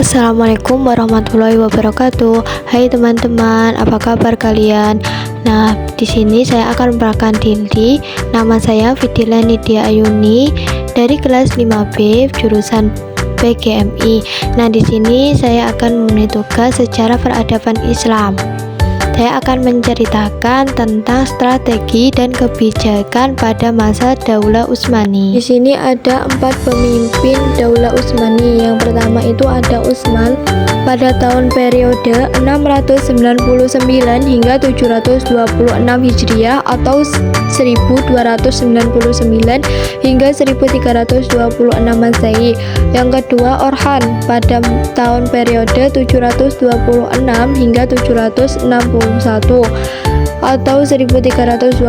Assalamualaikum warahmatullahi wabarakatuh. Hai teman-teman, apa kabar kalian? Nah, di sini saya akan memperkenalkan diri. Nama saya Fidila Nidia Ayuni dari kelas 5B jurusan PGMI. Nah, di sini saya akan memenuhi tugas secara peradaban Islam. Saya akan menceritakan tentang strategi dan kebijakan pada masa Daulah Utsmani. Di sini ada 4 pemimpin Daulah Utsmani. Yang pertama itu ada Utsman pada tahun periode 699 hingga 726 Hijriah atau 1299 hingga 1326 Masehi. Yang kedua Orhan pada tahun periode 726 hingga 761 atau 1326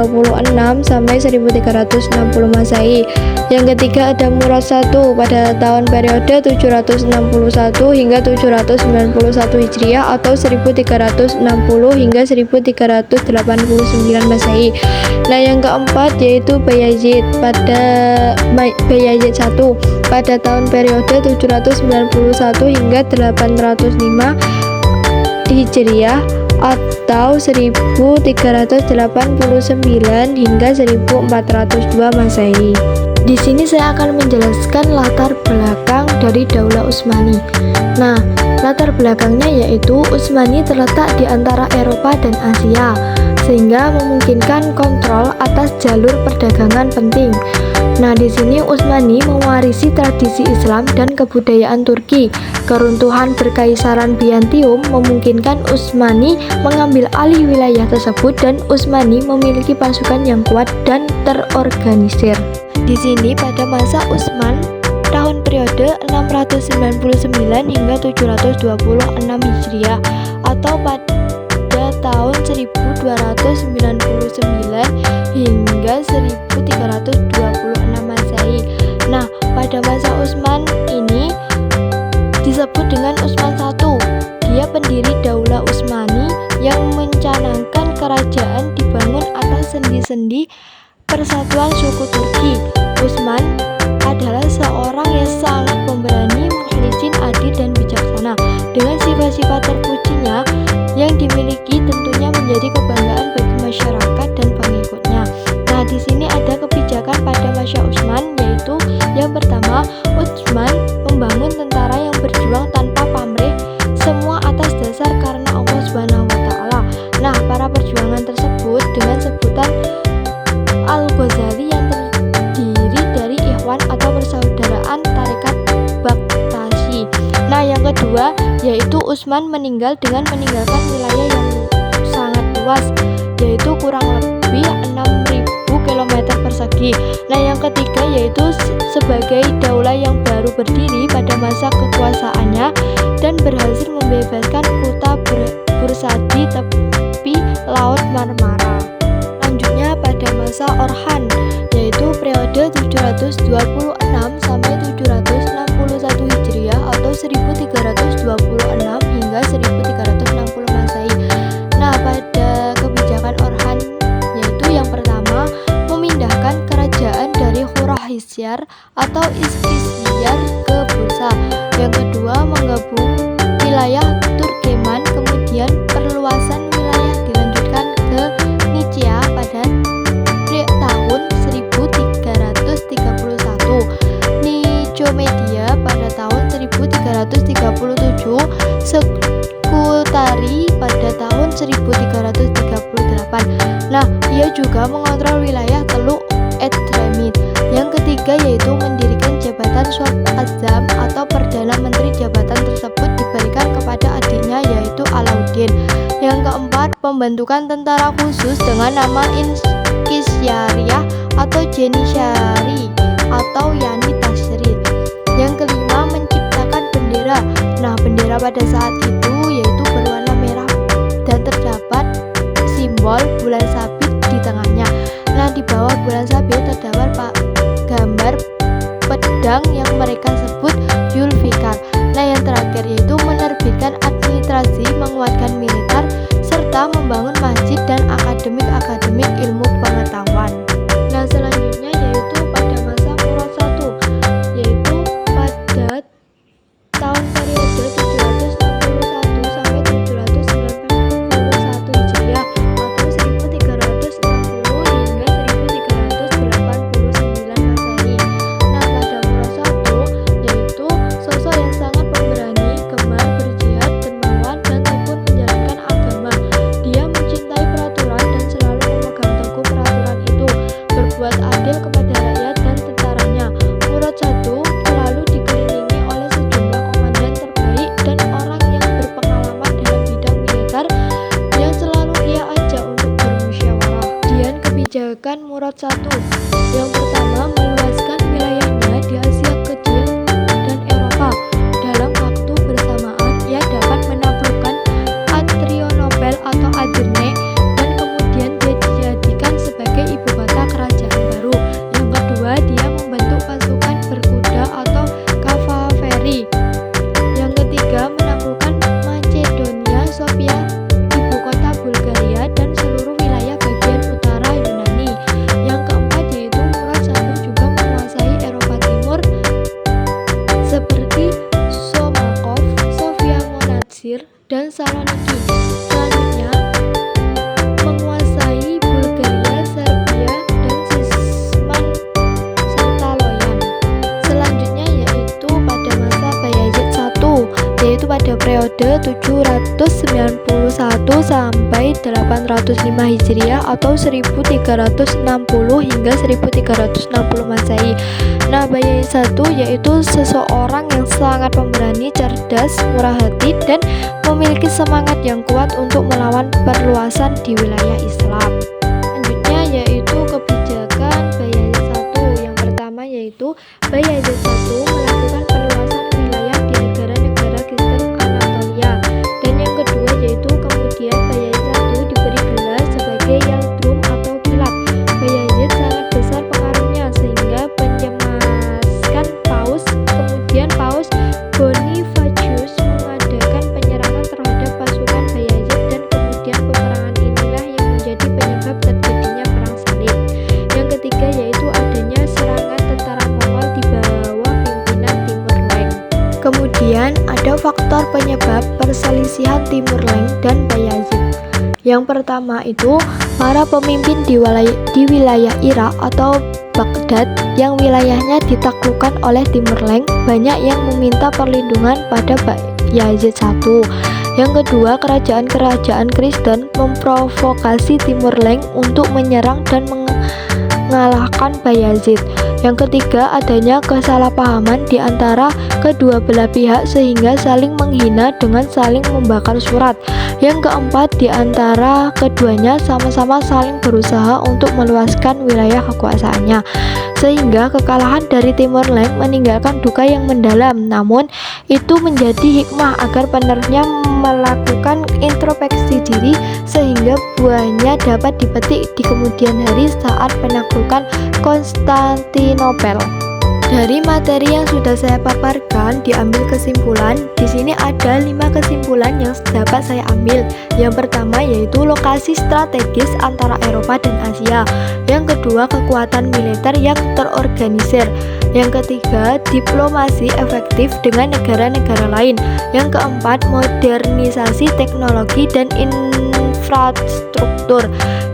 sampai 1360 Masehi. Yang ketiga ada Murad I pada tahun periode 761 hingga 791 Hijriah atau 1360 hingga 1389 Masehi. Nah, yang keempat yaitu Bayazid I pada tahun periode 791 hingga 805 Hijriah atau 1389 hingga 1402 Masehi. Di sini saya akan menjelaskan latar belakang dari Daulah Utsmani. Nah, latar belakangnya yaitu Utsmani terletak di antara Eropa dan Asia, sehingga memungkinkan kontrol atas jalur perdagangan penting. Nah, di sini Utsmani mewarisi tradisi Islam dan kebudayaan Turki. Keruntuhan Perkaisaran Bizantium memungkinkan Utsmani mengambil alih wilayah tersebut dan Utsmani memiliki pasukan yang kuat dan terorganisir. Di sini pada masa Utsman tahun periode 699 hingga 726 Hijriah atau pada tahun 1299 hingga 1326 Masehi. Nah, pada masa Utsman ini disebut dengan Utsman I. Dia pendiri Daulah Utsmani yang mencanangkan kerajaan dibangun atas sendi-sendi persatuan suku Turki. Utsman adalah seorang yang sangat pemberani, mukhlisin, adil dan bijaksana. Dengan sifat-sifat terpujinya yang dimiliki tentunya menjadi kebanggaan bagi masyarakat dan pengikutnya. Nah, di sini ada kebijakan pada masa Utsman, yaitu yang pertama, Utsman membangun tentara yang berjuang tanpa pamrih, semua atas dasar karena Allah Subhanahu wa taala. Nah, para perjuangan tersebut dengan sebutan Al-Ghazali yang terdiri dari Ikhwan atau persaudaraan tarekat Baktashi. Nah, yang kedua yaitu Utsman meninggal dengan meninggalkan wilayah yang sangat luas, yaitu kurang lebih 6.000 km persegi. Nah, yang ketiga yaitu sebagai daulah yang baru berdiri pada masa kekuasaannya dan berhasil membebaskan kota Bursa di tepi Laut Marmara. Selanjutnya pada masa Orhan, yaitu periode 726 sampai 761 Hijriah atau 1326 hingga 1360 Masehi. Nah, pada kebijakan Orhan yaitu yang pertama memindahkan kerajaan dari Khuraissyar atau Iskisiyar ke Bursa. Yang kedua menggabung wilayah Turkeman, kemudian perluasan wilayah dilanjutkan ke Nicaea pada tahun 1331, Nicomedia pada tahun 1337, Skutari pada tahun 1338. Nah, ia juga mengontrol wilayah Teluk Edremit. Yang ketiga yaitu mendirikan jabatan Sold Azam atau Perdana Menteri. Jabatan tersebut diberikan kepada adiknya yaitu Alauddin. Yang keempat, pembentukan tentara khusus dengan nama Inkisyariah atau Janishari atau Yani Tashrid. Yang kelima, menciptakan bendera. Nah, bendera pada saat itu yaitu berwarna merah dan terdapat simbol bulan sabit di tengahnya. Nah, di bawah bulan sabit terdapat gambar pedang yang mereka sebut Zulfikar. Nah, yang terakhir yaitu menerbitkan administrasi, menguatkan militer, serta membangun masjid dan akademik ilmu pengetahuan. Nah, selanjutnya yaitu pada masa Murad I, yaitu pada tahun periode kebijakan Murad I. Yang pertama, meluaskan wilayahnya di Asia Kecil dan Eropa. Dalam waktu bersamaan, ia dapat menaklukkan Adrianopel atau Adirne dan kemudian dia dijadikan sebagai ibu kota kerajaan baru. Yang kedua, dia membentuk pasukan berkuda atau kavaleri. Yang ketiga, menaklukkan Macedonia, Sofia, ibu kota Bulgaria, dan seluruh wilayah bagian utara Yunani. Yang keempat yaitu Murad I juga menguasai Eropa Timur seperti Somakov, Sofia Monastir, dan Saloniki. Selanjutnya, menguasai Bulgaria, Serbia, dan Sisman serta Loyan. Selanjutnya yaitu pada masa Bayazid I, yaitu pada periode 791 sampai 805 Hijriah atau 1360 hingga 1360 Masehi. Nah, Bayazid I yaitu seseorang yang sangat pemberani, cerdas, murah hati, dan memiliki semangat yang kuat untuk melawan perluasan di wilayah Islam. Selanjutnya yaitu kebijakan Bayazid I. Yang pertama yaitu Bayazid I melakukan perluasan wilayah di negara-negara Kristen Anatolia. Dan yang kedua yaitu kemudian Bayazid I diberi gelar sebagai Yaldrum atau kilat. Bayazid sangat besar pengaruhnya sehingga mencemaskan Paus. Kemudian Paus Bonifacius mengadakan penyerangan terhadap pasukan Bayazid dan kemudian peperangan inilah yang menjadi penyebab terjadinya perang salib. Yang ketiga yaitu adanya serangan tentara Mongol di bawah pimpinan Timur Leng. Kemudian ada faktor penyebab perselisihan Timur Leng dan Bayazid. Yang pertama itu para pemimpin di wilayah Irak atau Baghdad yang wilayahnya ditaklukkan oleh Timur Leng banyak yang meminta perlindungan pada Bayazid I. Yang kedua, kerajaan-kerajaan Kristen memprovokasi Timur Leng untuk menyerang dan mengalahkan Bayazid. Yang ketiga, adanya kesalahpahaman di antara kedua belah pihak sehingga saling menghina dengan saling membakar surat. Yang keempat, di antara keduanya sama-sama saling berusaha untuk meluaskan wilayah kekuasaannya, sehingga kekalahan dari Timur Leng meninggalkan duka yang mendalam. Namun, itu menjadi hikmah agar penerusnya melakukan introspeksi diri sehingga buahnya dapat dipetik di kemudian hari saat penaklukan Konstantinopel. Dari materi yang sudah saya paparkan, diambil kesimpulan. Di sini ada 5 kesimpulan yang dapat saya ambil. Yang pertama yaitu lokasi strategis antara Eropa dan Asia. Yang kedua, kekuatan militer yang terorganisir. Yang ketiga, diplomasi efektif dengan negara-negara lain. Yang keempat, modernisasi teknologi dan infrastruktur.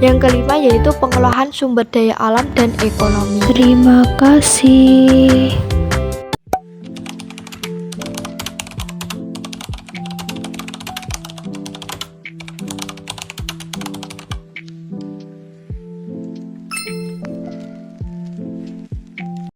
Yang kelima yaitu pengolahan sumber daya alam dan ekonomi. Terima kasih.